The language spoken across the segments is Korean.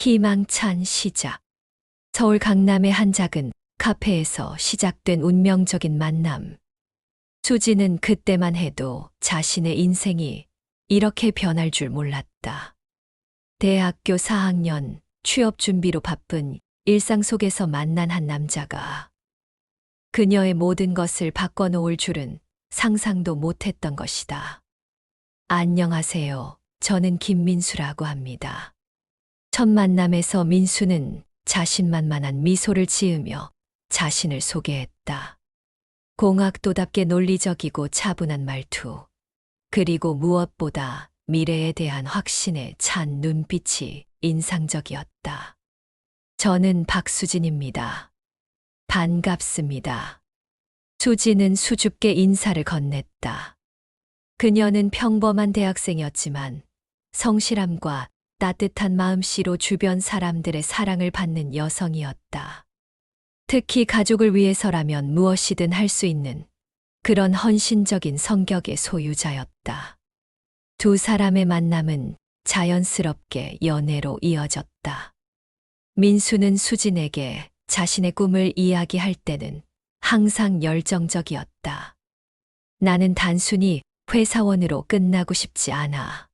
희망찬 시작. 서울 강남의 한 작은 카페에서 시작된 운명적인 만남. 수지는 그때만 해도 자신의 인생이 이렇게 변할 줄 몰랐다. 대학교 4학년 취업 준비로 바쁜 일상 속에서 만난 한 남자가 그녀의 모든 것을 바꿔놓을 줄은 상상도 못했던 것이다. 안녕하세요. 저는 김민수라고 합니다. 첫 만남에서 민수는 자신만만한 미소를 지으며 자신을 소개했다. 공학도답게 논리적이고 차분한 말투, 그리고 무엇보다 미래에 대한 확신에 찬 눈빛이 인상적이었다. 저는 박수진입니다. 반갑습니다. 수지는 수줍게 인사를 건넸다. 그녀는 평범한 대학생이었지만 성실함과 따뜻한 마음씨로 주변 사람들의 사랑을 받는 여성이었다. 특히 가족을 위해서라면 무엇이든 할 수 있는 그런 헌신적인 성격의 소유자였다. 두 사람의 만남은 자연스럽게 연애로 이어졌다. 민수는 수진에게 자신의 꿈을 이야기할 때는 항상 열정적이었다. 나는 단순히 회사원으로 끝나고 싶지 않아.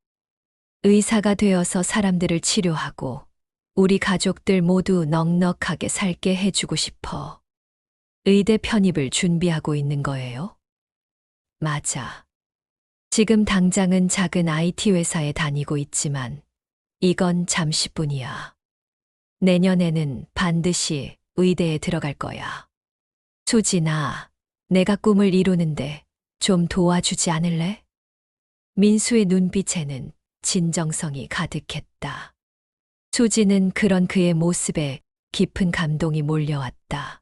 의사가 되어서 사람들을 치료하고 우리 가족들 모두 넉넉하게 살게 해주고 싶어. 의대 편입을 준비하고 있는 거예요? 맞아. 지금 당장은 작은 IT 회사에 다니고 있지만 이건 잠시뿐이야. 내년에는 반드시 의대에 들어갈 거야. 수진아, 내가 꿈을 이루는데 좀 도와주지 않을래? 민수의 눈빛에는 진정성이 가득했다. 수지는 그런 그의 모습에 깊은 감동이 몰려왔다.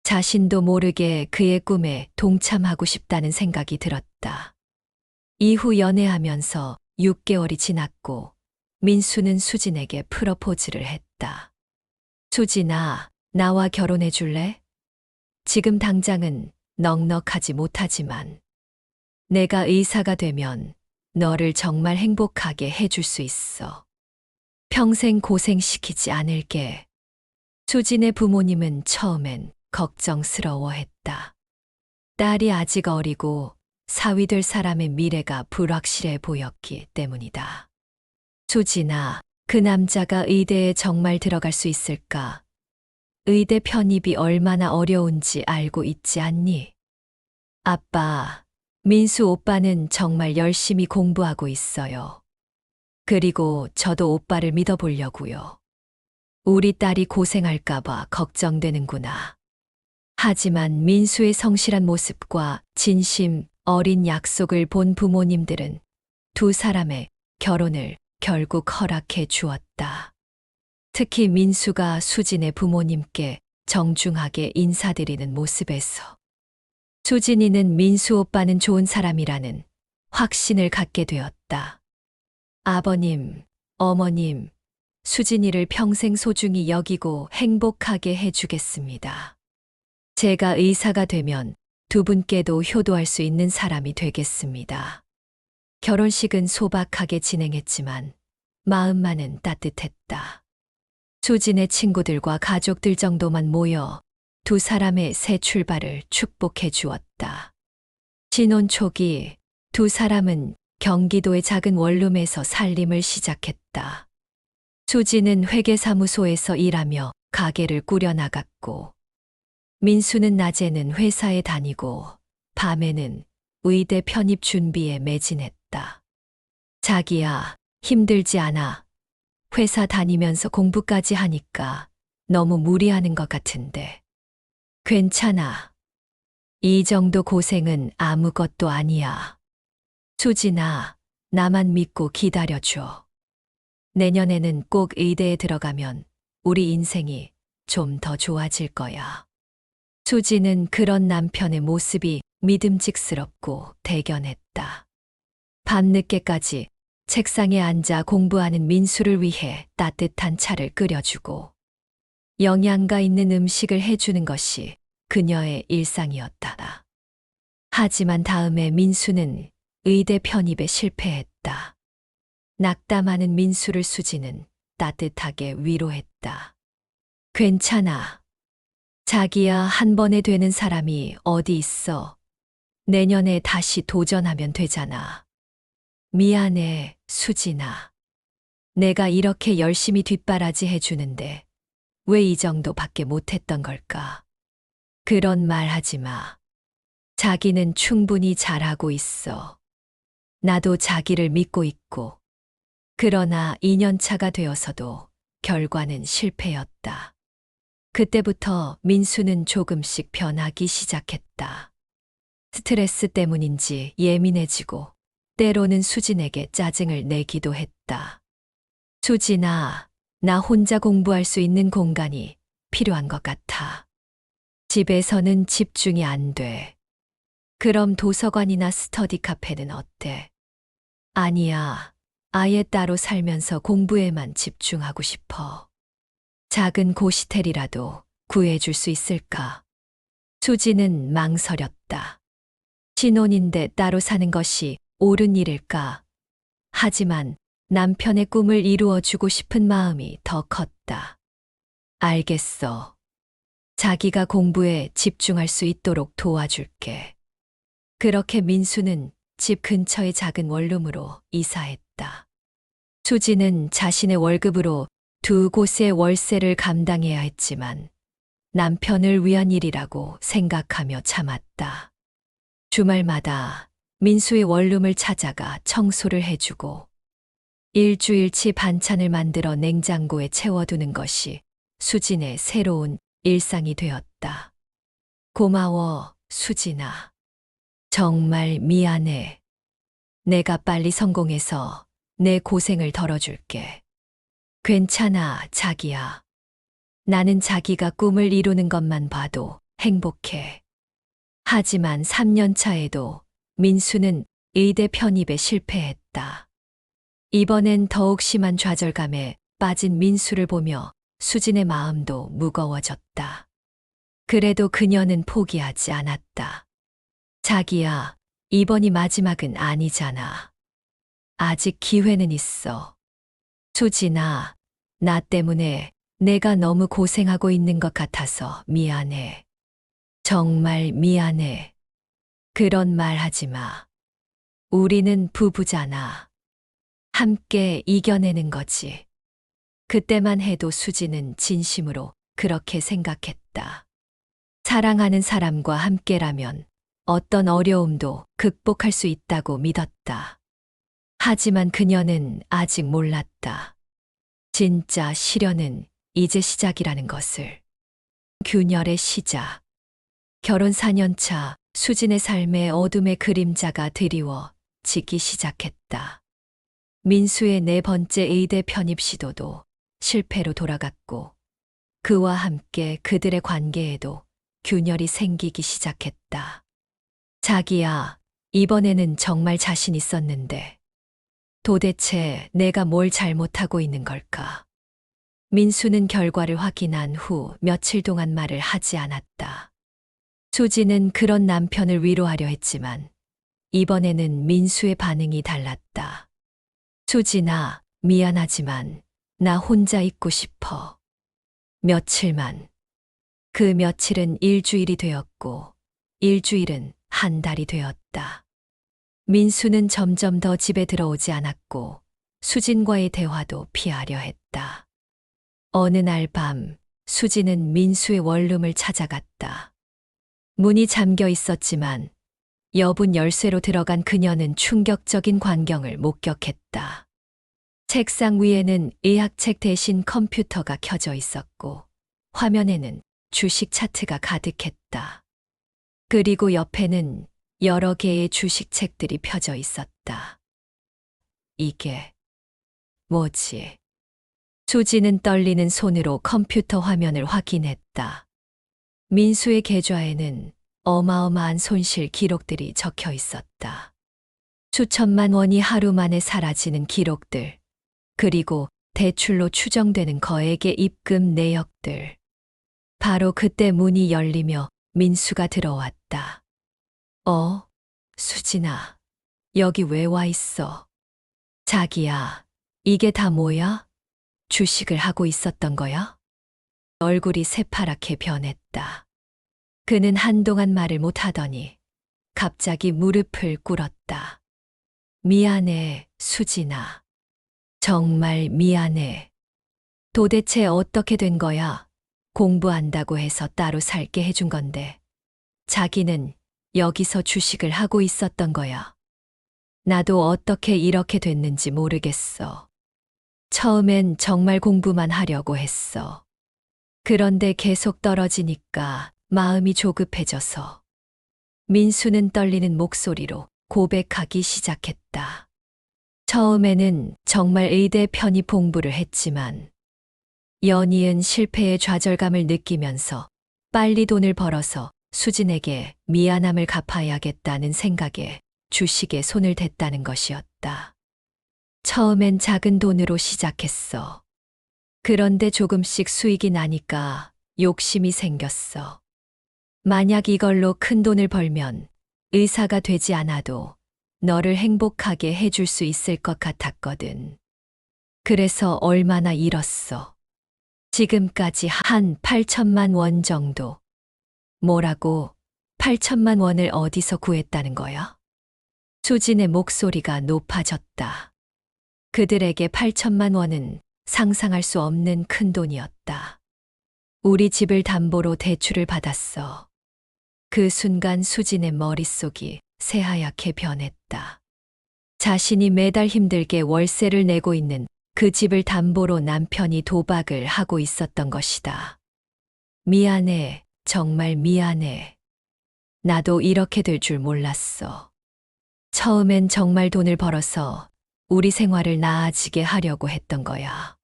자신도 모르게 그의 꿈에 동참하고 싶다는 생각이 들었다. 이후 연애하면서 6개월이 지났고 민수는 수진에게 프러포즈를 했다. 수진아, 나와 결혼해 줄래? 지금 당장은 넉넉하지 못하지만 내가 의사가 되면 너를 정말 행복하게 해줄 수 있어. 평생 고생시키지 않을게. 수진의 부모님은 처음엔 걱정스러워했다. 딸이 아직 어리고 사위 될 사람의 미래가 불확실해 보였기 때문이다. 수진아, 그 남자가 의대에 정말 들어갈 수 있을까? 의대 편입이 얼마나 어려운지 알고 있지 않니? 아빠, 민수 오빠는 정말 열심히 공부하고 있어요. 그리고 저도 오빠를 믿어보려고요. 우리 딸이 고생할까봐 걱정되는구나. 하지만 민수의 성실한 모습과 진심 어린 약속을 본 부모님들은 두 사람의 결혼을 결국 허락해 주었다. 특히 민수가 수진의 부모님께 정중하게 인사드리는 모습에서 수진이는 민수 오빠는 좋은 사람이라는 확신을 갖게 되었다. 아버님, 어머님, 수진이를 평생 소중히 여기고 행복하게 해주겠습니다. 제가 의사가 되면 두 분께도 효도할 수 있는 사람이 되겠습니다. 결혼식은 소박하게 진행했지만 마음만은 따뜻했다. 수진의 친구들과 가족들 정도만 모여 두 사람의 새 출발을 축복해 주었다. 신혼 초기 두 사람은 경기도의 작은 원룸에서 살림을 시작했다. 수진은 회계사무소에서 일하며 가게를 꾸려나갔고, 민수는 낮에는 회사에 다니고, 밤에는 의대 편입 준비에 매진했다. 자기야, 힘들지 않아. 회사 다니면서 공부까지 하니까 너무 무리하는 것 같은데. 괜찮아. 이 정도 고생은 아무것도 아니야. 수진아, 나만 믿고 기다려줘. 내년에는 꼭 의대에 들어가면 우리 인생이 좀 더 좋아질 거야. 수진은 그런 남편의 모습이 믿음직스럽고 대견했다. 밤늦게까지 책상에 앉아 공부하는 민수를 위해 따뜻한 차를 끓여주고 영양가 있는 음식을 해주는 것이 그녀의 일상이었다. 하지만 다음에 민수는 의대 편입에 실패했다. 낙담하는 민수를 수지는 따뜻하게 위로했다. 괜찮아. 자기야, 한 번에 되는 사람이 어디 있어. 내년에 다시 도전하면 되잖아. 미안해, 수진아. 내가 이렇게 열심히 뒷바라지 해주는데 왜 이 정도밖에 못했던 걸까? 그런 말 하지 마. 자기는 충분히 잘하고 있어. 나도 자기를 믿고 있고. 그러나 2년 차가 되어서도 결과는 실패였다. 그때부터 민수는 조금씩 변하기 시작했다. 스트레스 때문인지 예민해지고 때로는 수진에게 짜증을 내기도 했다. 수진아, 나 혼자 공부할 수 있는 공간이 필요한 것 같아. 집에서는 집중이 안 돼. 그럼 도서관이나 스터디 카페는 어때? 아니야. 아예 따로 살면서 공부에만 집중하고 싶어. 작은 고시텔이라도 구해줄 수 있을까? 수지는 망설였다. 신혼인데 따로 사는 것이 옳은 일일까? 하지만 남편의 꿈을 이루어주고 싶은 마음이 더 컸다. 알겠어. 자기가 공부에 집중할 수 있도록 도와줄게. 그렇게 민수는 집 근처의 작은 원룸으로 이사했다. 수지는 자신의 월급으로 두 곳의 월세를 감당해야 했지만 남편을 위한 일이라고 생각하며 참았다. 주말마다 민수의 원룸을 찾아가 청소를 해주고 일주일치 반찬을 만들어 냉장고에 채워두는 것이 수진의 새로운 일상이 되었다. 고마워, 수진아. 정말 미안해. 내가 빨리 성공해서 내 고생을 덜어줄게. 괜찮아, 자기야. 나는 자기가 꿈을 이루는 것만 봐도 행복해. 하지만 3년 차에도 민수는 의대 편입에 실패했다. 이번엔 더욱 심한 좌절감에 빠진 민수를 보며 수진의 마음도 무거워졌다. 그래도 그녀는 포기하지 않았다. 자기야, 이번이 마지막은 아니잖아. 아직 기회는 있어. 수진아, 나 때문에 내가 너무 고생하고 있는 것 같아서 미안해. 정말 미안해. 그런 말 하지 마. 우리는 부부잖아. 함께 이겨내는 거지. 그때만 해도 수지는 진심으로 그렇게 생각했다. 사랑하는 사람과 함께라면 어떤 어려움도 극복할 수 있다고 믿었다. 하지만 그녀는 아직 몰랐다. 진짜 시련은 이제 시작이라는 것을. 균열의 시작. 결혼 4년 차 수진의 삶에 어둠의 그림자가 드리워지기 시작했다. 민수의 네 번째 의대 편입 시도도 실패로 돌아갔고 그와 함께 그들의 관계에도 균열이 생기기 시작했다. 자기야, 이번에는 정말 자신 있었는데 도대체 내가 뭘 잘못하고 있는 걸까? 민수는 결과를 확인한 후 며칠 동안 말을 하지 않았다. 수지는 그런 남편을 위로하려 했지만 이번에는 민수의 반응이 달랐다. 수진아, 미안하지만 나 혼자 있고 싶어. 며칠만. 그 며칠은 일주일이 되었고 일주일은 한 달이 되었다. 민수는 점점 더 집에 들어오지 않았고 수진과의 대화도 피하려 했다. 어느 날 밤 수진은 민수의 원룸을 찾아갔다. 문이 잠겨 있었지만 여분 열쇠로 들어간 그녀는 충격적인 광경을 목격했다. 책상 위에는 의학책 대신 컴퓨터가 켜져 있었고 화면에는 주식 차트가 가득했다. 그리고 옆에는 여러 개의 주식 책들이 펴져 있었다. 이게 뭐지? 수지는 떨리는 손으로 컴퓨터 화면을 확인했다. 민수의 계좌에는 어마어마한 손실 기록들이 적혀 있었다. 수천만 원이 하루 만에 사라지는 기록들, 그리고 대출로 추정되는 거액의 입금 내역들. 바로 그때 문이 열리며 민수가 들어왔다. 수진아, 여기 왜 와 있어? 자기야, 이게 다 뭐야? 주식을 하고 있었던 거야? 얼굴이 새파랗게 변했다. 그는 한동안 말을 못하더니 갑자기 무릎을 꿇었다. 미안해, 수진아. 정말 미안해. 도대체 어떻게 된 거야? 공부한다고 해서 따로 살게 해준 건데. 자기는 여기서 주식을 하고 있었던 거야. 나도 어떻게 이렇게 됐는지 모르겠어. 처음엔 정말 공부만 하려고 했어. 그런데 계속 떨어지니까 마음이 조급해져서. 민수는 떨리는 목소리로 고백하기 시작했다. 처음에는 정말 의대 편입 공부를 했지만 연이은 실패의 좌절감을 느끼면서 빨리 돈을 벌어서 수진에게 미안함을 갚아야겠다는 생각에 주식에 손을 댔다는 것이었다. 처음엔 작은 돈으로 시작했어. 그런데 조금씩 수익이 나니까 욕심이 생겼어. 만약 이걸로 큰 돈을 벌면 의사가 되지 않아도 너를 행복하게 해줄 수 있을 것 같았거든. 그래서 얼마나 잃었어. 지금까지 한 8천만 원 정도. 뭐라고 8천만 원을 어디서 구했다는 거야? 수진의 목소리가 높아졌다. 그들에게 8천만 원은 상상할 수 없는 큰 돈이었다. 우리 집을 담보로 대출을 받았어. 그 순간 수진의 머릿속이 새하얗게 변했다. 자신이 매달 힘들게 월세를 내고 있는 그 집을 담보로 남편이 도박을 하고 있었던 것이다. 미안해, 정말 미안해. 나도 이렇게 될 줄 몰랐어. 처음엔 정말 돈을 벌어서 우리 생활을 나아지게 하려고 했던 거야.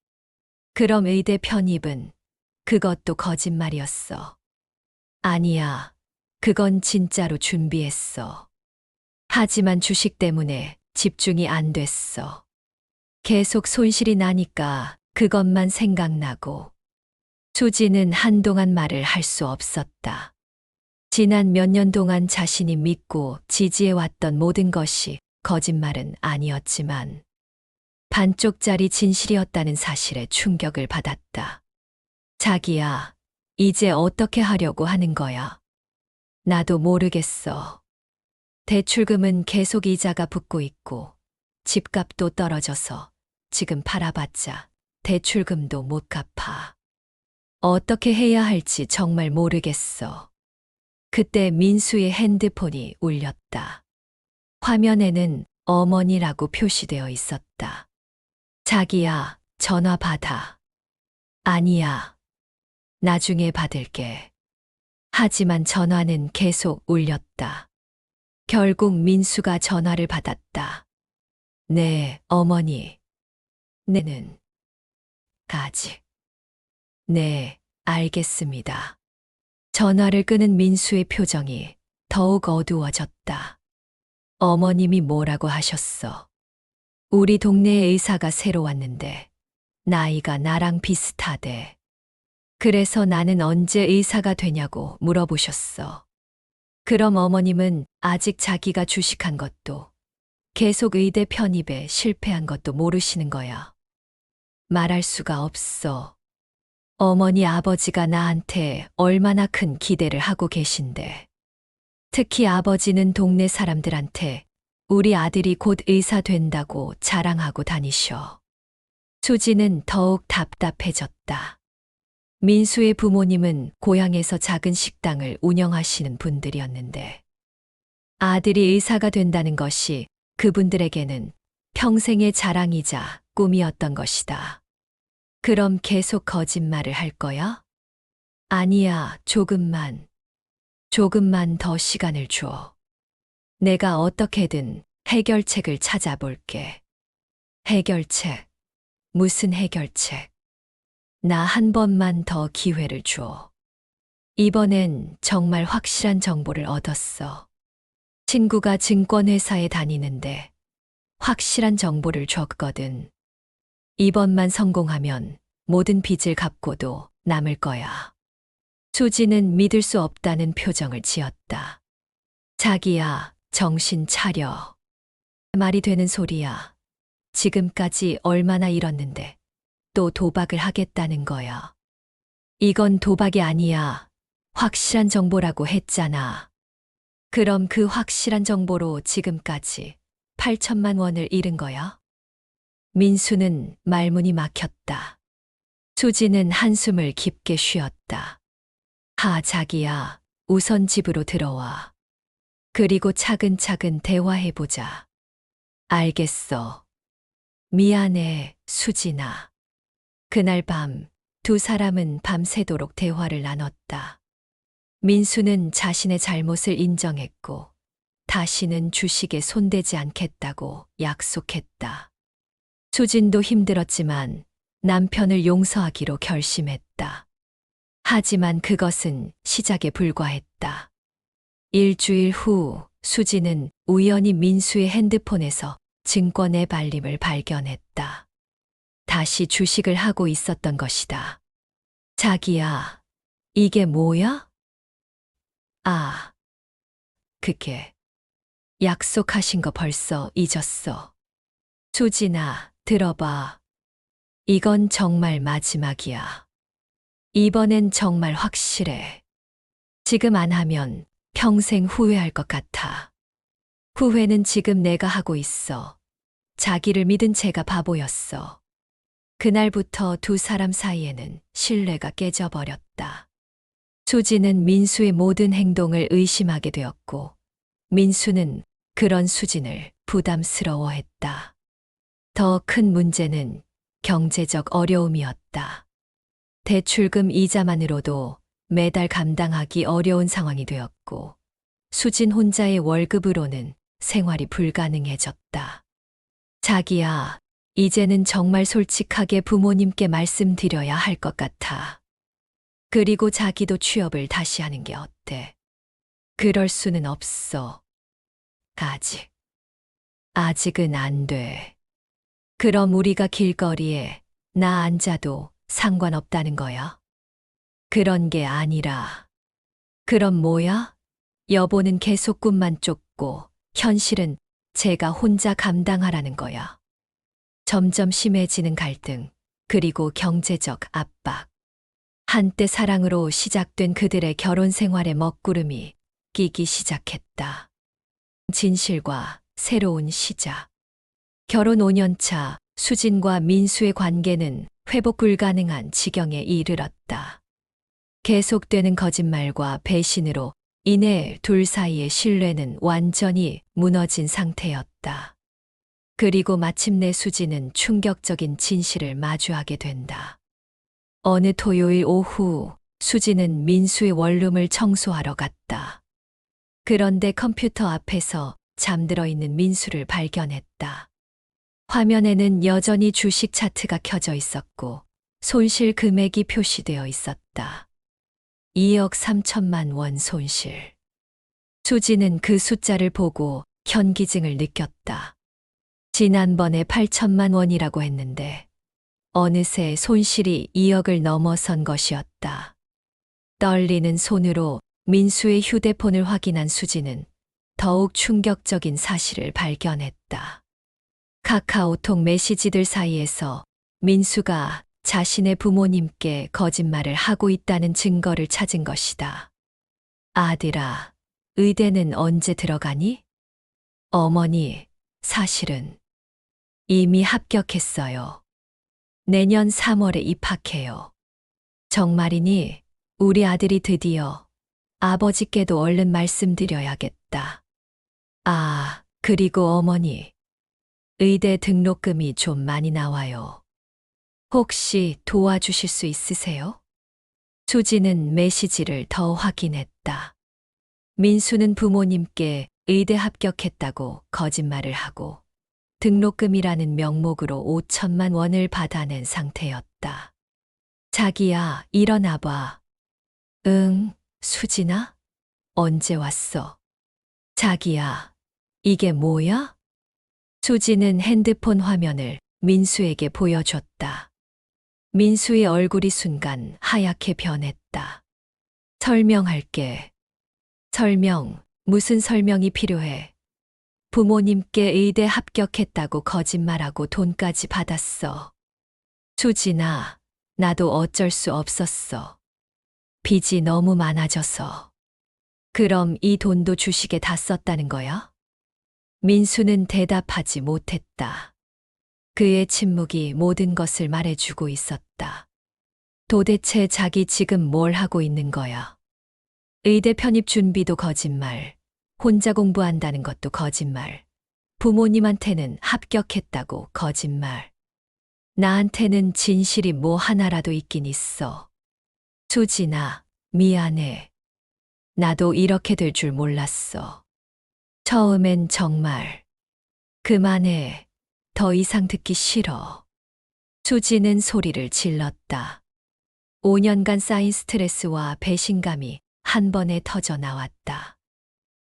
그럼 의대 편입은 그것도 거짓말이었어. 아니야, 그건 진짜로 준비했어. 하지만 주식 때문에 집중이 안 됐어. 계속 손실이 나니까 그것만 생각나고. 수지는 한동안 말을 할 수 없었다. 지난 몇 년 동안 자신이 믿고 지지해왔던 모든 것이 거짓말은 아니었지만 반쪽짜리 진실이었다는 사실에 충격을 받았다. 자기야, 이제 어떻게 하려고 하는 거야? 나도 모르겠어. 대출금은 계속 이자가 붙고 있고 집값도 떨어져서 지금 팔아봤자 대출금도 못 갚아. 어떻게 해야 할지 정말 모르겠어. 그때 민수의 핸드폰이 울렸다. 화면에는 어머니라고 표시되어 있었다. 자기야, 전화 받아. 아니야. 나중에 받을게. 하지만 전화는 계속 울렸다. 결국 민수가 전화를 받았다. 네, 어머니. 네는 가지. 네, 알겠습니다. 전화를 끄는 민수의 표정이 더욱 어두워졌다. 어머님이 뭐라고 하셨어? 우리 동네에 의사가 새로 왔는데 나이가 나랑 비슷하대. 그래서 나는 언제 의사가 되냐고 물어보셨어. 그럼 어머님은 아직 자기가 주식한 것도 계속 의대 편입에 실패한 것도 모르시는 거야. 말할 수가 없어. 어머니 아버지가 나한테 얼마나 큰 기대를 하고 계신데. 특히 아버지는 동네 사람들한테 우리 아들이 곧 의사 된다고 자랑하고 다니셔. 수지는 더욱 답답해졌다. 민수의 부모님은 고향에서 작은 식당을 운영하시는 분들이었는데 아들이 의사가 된다는 것이 그분들에게는 평생의 자랑이자 꿈이었던 것이다. 그럼 계속 거짓말을 할 거야? 아니야, 조금만 더 시간을 줘. 내가 어떻게든 해결책을 찾아볼게. 해결책? 무슨 해결책? 나 한 번만 더 기회를 줘. 이번엔 정말 확실한 정보를 얻었어. 친구가 증권회사에 다니는데 확실한 정보를 줬거든. 이번만 성공하면 모든 빚을 갚고도 남을 거야. 수지는 믿을 수 없다는 표정을 지었다. 자기야, 정신 차려. 말이 되는 소리야. 지금까지 얼마나 잃었는데 또 도박을 하겠다는 거야. 이건 도박이 아니야. 확실한 정보라고 했잖아. 그럼 그 확실한 정보로 지금까지 8천만 원을 잃은 거야? 민수는 말문이 막혔다. 수지는 한숨을 깊게 쉬었다. 자기야, 우선 집으로 들어와. 그리고 차근차근 대화해보자. 알겠어. 미안해, 수진아. 그날 밤 두 사람은 밤새도록 대화를 나눴다. 민수는 자신의 잘못을 인정했고 다시는 주식에 손대지 않겠다고 약속했다. 수진도 힘들었지만 남편을 용서하기로 결심했다. 하지만 그것은 시작에 불과했다. 일주일 후 수진은 우연히 민수의 핸드폰에서 증권의 발림을 발견했다. 다시 주식을 하고 있었던 것이다. 자기야, 이게 뭐야? 그게 약속하신 거 벌써 잊었어. 수진아, 들어봐. 이건 정말 마지막이야. 이번엔 정말 확실해. 지금 안 하면 평생 후회할 것 같아. 후회는 지금 내가 하고 있어. 자기를 믿은 제가 바보였어. 그날부터 두 사람 사이에는 신뢰가 깨져버렸다. 수지는 민수의 모든 행동을 의심하게 되었고, 민수는 그런 수진을 부담스러워했다. 더 큰 문제는 경제적 어려움이었다. 대출금 이자만으로도 매달 감당하기 어려운 상황이 되었고, 수진 혼자의 월급으로는 생활이 불가능해졌다. 자기야, 이제는 정말 솔직하게 부모님께 말씀드려야 할 것 같아. 그리고 자기도 취업을 다시 하는 게 어때? 그럴 수는 없어. 아직은 안 돼. 그럼 우리가 길거리에 나 앉아도 상관없다는 거야? 그런 게 아니라. 그럼 뭐야? 여보는 계속 꿈만 쫓고 현실은 제가 혼자 감당하라는 거야. 점점 심해지는 갈등, 그리고 경제적 압박. 한때 사랑으로 시작된 그들의 결혼 생활의 먹구름이 끼기 시작했다. 진실과 새로운 시작. 결혼 5년 차 수진과 민수의 관계는 회복 불가능한 지경에 이르렀다. 계속되는 거짓말과 배신으로 인해 둘 사이의 신뢰는 완전히 무너진 상태였다. 그리고 마침내 수지는 충격적인 진실을 마주하게 된다. 어느 토요일 오후 수지는 민수의 원룸을 청소하러 갔다. 그런데 컴퓨터 앞에서 잠들어 있는 민수를 발견했다. 화면에는 여전히 주식 차트가 켜져 있었고 손실 금액이 표시되어 있었다. 2억 3천만 원 손실. 수지는 그 숫자를 보고 현기증을 느꼈다. 지난번에 8천만 원이라고 했는데 어느새 손실이 2억을 넘어선 것이었다. 떨리는 손으로 민수의 휴대폰을 확인한 수지는 더욱 충격적인 사실을 발견했다. 카카오톡 메시지들 사이에서 민수가 자신의 부모님께 거짓말을 하고 있다는 증거를 찾은 것이다. 아들아, 의대는 언제 들어가니? 어머니, 사실은 이미 합격했어요. 내년 3월에 입학해요. 정말이니? 우리 아들이 드디어 아버지께도 얼른 말씀드려야겠다. 그리고 어머니. 의대 등록금이 좀 많이 나와요. 혹시 도와주실 수 있으세요? 수지는 메시지를 더 확인했다. 민수는 부모님께 의대 합격했다고 거짓말을 하고 등록금이라는 명목으로 5천만 원을 받아낸 상태였다. 자기야, 일어나봐. 응, 수진아? 언제 왔어? 자기야, 이게 뭐야? 수지는 핸드폰 화면을 민수에게 보여줬다. 민수의 얼굴이 순간 하얗게 변했다. 설명할게. 설명, 무슨 설명이 필요해? 부모님께 의대 합격했다고 거짓말하고 돈까지 받았어. 수진아, 나도 어쩔 수 없었어. 빚이 너무 많아져서. 그럼 이 돈도 주식에 다 썼다는 거야? 민수는 대답하지 못했다. 그의 침묵이 모든 것을 말해주고 있었다. 도대체 자기 지금 뭘 하고 있는 거야? 의대 편입 준비도 거짓말, 혼자 공부한다는 것도 거짓말, 부모님한테는 합격했다고 거짓말. 나한테는 진실이 뭐 하나라도 있긴 있어. 수진아, 미안해. 나도 이렇게 될 줄 몰랐어. 처음엔 정말. 그만해. 더 이상 듣기 싫어. 수지는 소리를 질렀다. 5년간 쌓인 스트레스와 배신감이 한 번에 터져 나왔다.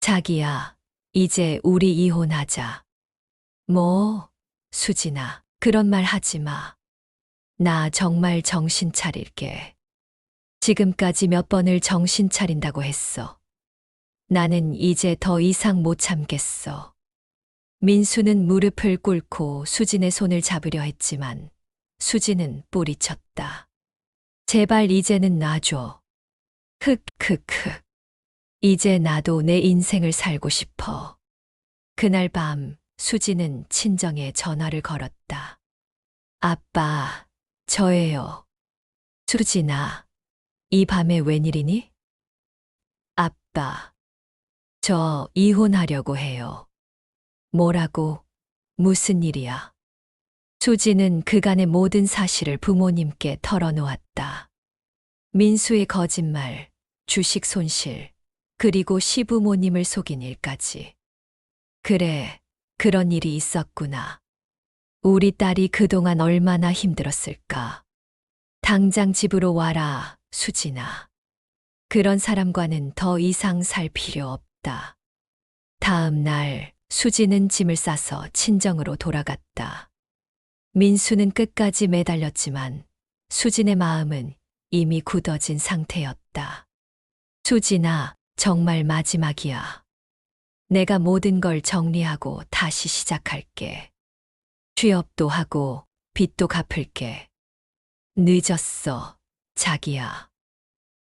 자기야, 이제 우리 이혼하자. 뭐, 수진아, 그런 말 하지 마. 나 정말 정신 차릴게. 지금까지 몇 번을 정신 차린다고 했어. 나는 이제 더 이상 못 참겠어. 민수는 무릎을 꿇고 수진의 손을 잡으려 했지만 수진은 뿌리쳤다. 제발 이제는 놔줘. 흑흑흑. 이제 나도 내 인생을 살고 싶어. 그날 밤 수진은 친정에 전화를 걸었다. 아빠, 저예요. 수진아, 이 밤에 웬일이니? 아빠, 저 이혼하려고 해요. 뭐라고? 무슨 일이야? 수지는 그간의 모든 사실을 부모님께 털어놓았다. 민수의 거짓말, 주식 손실, 그리고 시부모님을 속인 일까지. 그래, 그런 일이 있었구나. 우리 딸이 그동안 얼마나 힘들었을까. 당장 집으로 와라, 수진아. 그런 사람과는 더 이상 살 필요 없다. 다음 날 수지는 짐을 싸서 친정으로 돌아갔다. 민수는 끝까지 매달렸지만 수진의 마음은 이미 굳어진 상태였다. 수진아, 정말 마지막이야. 내가 모든 걸 정리하고 다시 시작할게. 취업도 하고 빚도 갚을게. 늦었어, 자기야.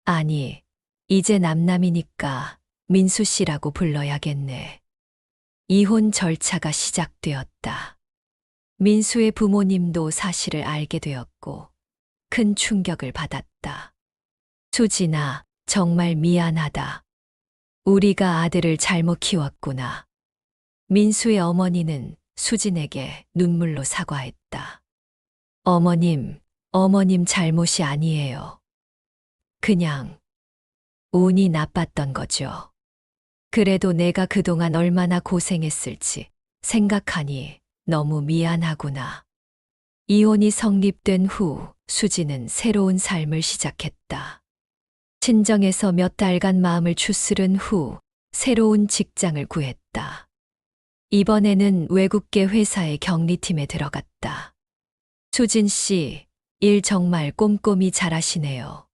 아니, 이제 남남이니까 민수 씨라고 불러야겠네. 이혼 절차가 시작되었다. 민수의 부모님도 사실을 알게 되었고 큰 충격을 받았다. 수진아, 정말 미안하다. 우리가 아들을 잘못 키웠구나. 민수의 어머니는 수진에게 눈물로 사과했다. 어머님 잘못이 아니에요. 그냥 운이 나빴던 거죠. 그래도 내가 그동안 얼마나 고생했을지 생각하니 너무 미안하구나. 이혼이 성립된 후 수지는 새로운 삶을 시작했다. 친정에서 몇 달간 마음을 추스른 후 새로운 직장을 구했다. 이번에는 외국계 회사의 격리팀에 들어갔다. 수진 씨, 일 정말 꼼꼼히 잘하시네요.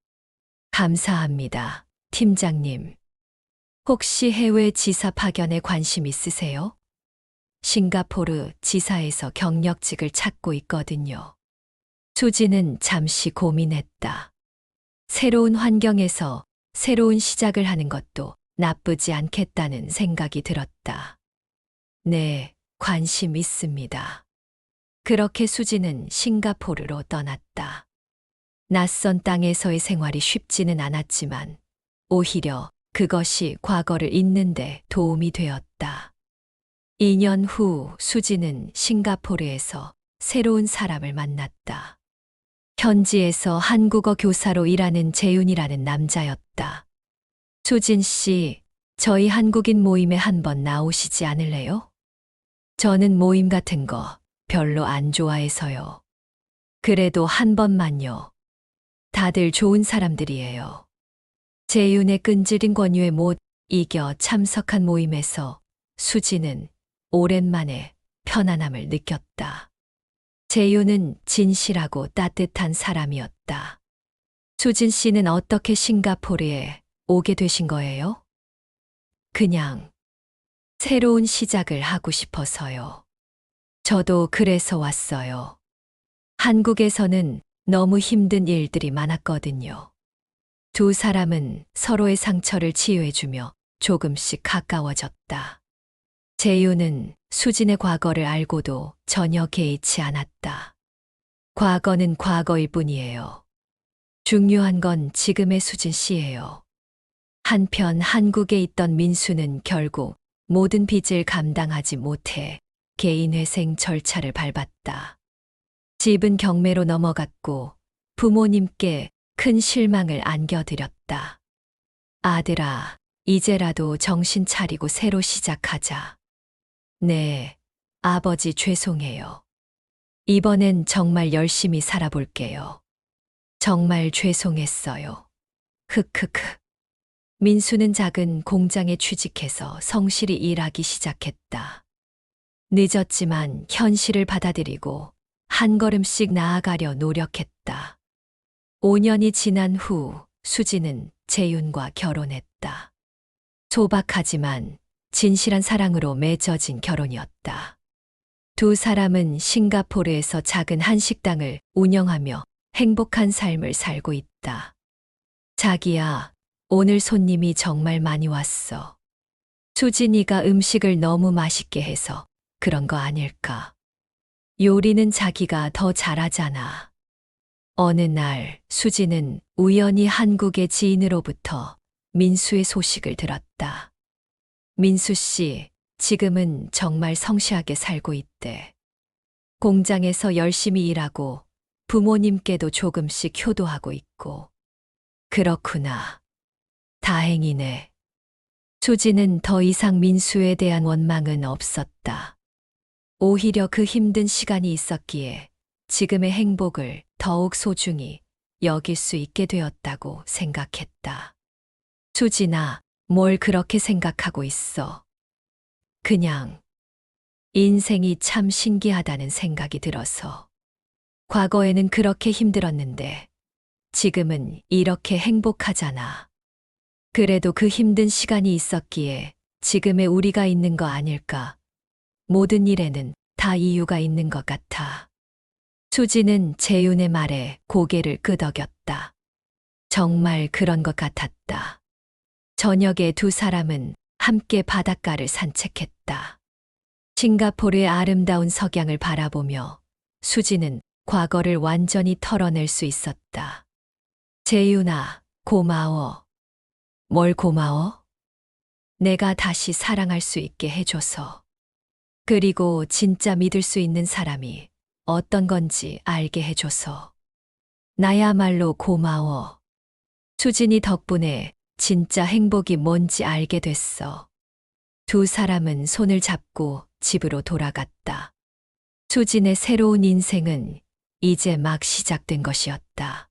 감사합니다, 팀장님. 혹시 해외 지사 파견에 관심 있으세요? 싱가포르 지사에서 경력직을 찾고 있거든요. 수지는 잠시 고민했다. 새로운 환경에서 새로운 시작을 하는 것도 나쁘지 않겠다는 생각이 들었다. 네, 관심 있습니다. 그렇게 수지는 싱가포르로 떠났다. 낯선 땅에서의 생활이 쉽지는 않았지만 오히려 그것이 과거를 잊는데 도움이 되었다. 2년 후 수지는 싱가포르에서 새로운 사람을 만났다. 현지에서 한국어 교사로 일하는 재윤이라는 남자였다. 수진 씨, 저희 한국인 모임에 한번 나오시지 않을래요? 저는 모임 같은 거 별로 안 좋아해서요. 그래도 한 번만요. 다들 좋은 사람들이에요. 재윤의 끈질긴 권유에 못 이겨 참석한 모임에서 수지는 오랜만에 편안함을 느꼈다. 재윤은 진실하고 따뜻한 사람이었다. 수진 씨는 어떻게 싱가포르에 오게 되신 거예요? 그냥 새로운 시작을 하고 싶어서요. 저도 그래서 왔어요. 한국에서는 너무 힘든 일들이 많았거든요. 두 사람은 서로의 상처를 치유해주며 조금씩 가까워졌다. 재유는 수진의 과거를 알고도 전혀 개의치 않았다. 과거는 과거일 뿐이에요. 중요한 건 지금의 수진 씨예요. 한편 한국에 있던 민수는 결국 모든 빚을 감당하지 못해 개인회생 절차를 밟았다. 집은 경매로 넘어갔고 부모님께 큰 실망을 안겨드렸다. 아들아, 이제라도 정신 차리고 새로 시작하자. 네, 아버지 죄송해요. 이번엔 정말 열심히 살아볼게요. 정말 죄송했어요. 흑흑흑. 민수는 작은 공장에 취직해서 성실히 일하기 시작했다. 늦었지만 현실을 받아들이고 한 걸음씩 나아가려 노력했다. 5년이 지난 후 수지는 재윤과 결혼했다. 소박하지만 진실한 사랑으로 맺어진 결혼이었다. 두 사람은 싱가포르에서 작은 한식당을 운영하며 행복한 삶을 살고 있다. 자기야, 오늘 손님이 정말 많이 왔어. 수진이가 음식을 너무 맛있게 해서 그런 거 아닐까? 요리는 자기가 더 잘하잖아. 어느 날 수지는 우연히 한국의 지인으로부터 민수의 소식을 들었다. 민수 씨, 지금은 정말 성실하게 살고 있대. 공장에서 열심히 일하고 부모님께도 조금씩 효도하고 있고. 그렇구나. 다행이네. 수지는 더 이상 민수에 대한 원망은 없었다. 오히려 그 힘든 시간이 있었기에 지금의 행복을 더욱 소중히 여길 수 있게 되었다고 생각했다. 수진아, 뭘 그렇게 생각하고 있어? 그냥 인생이 참 신기하다는 생각이 들어서. 과거에는 그렇게 힘들었는데 지금은 이렇게 행복하잖아. 그래도 그 힘든 시간이 있었기에 지금의 우리가 있는 거 아닐까? 모든 일에는 다 이유가 있는 것 같아. 수지는 재윤의 말에 고개를 끄덕였다. 정말 그런 것 같았다. 저녁에 두 사람은 함께 바닷가를 산책했다. 싱가포르의 아름다운 석양을 바라보며 수지는 과거를 완전히 털어낼 수 있었다. 재윤아, 고마워. 뭘 고마워? 내가 다시 사랑할 수 있게 해줘서. 그리고 진짜 믿을 수 있는 사람이 어떤 건지 알게 해줘서. 나야말로 고마워. 수진이 덕분에 진짜 행복이 뭔지 알게 됐어. 두 사람은 손을 잡고 집으로 돌아갔다. 수진의 새로운 인생은 이제 막 시작된 것이었다.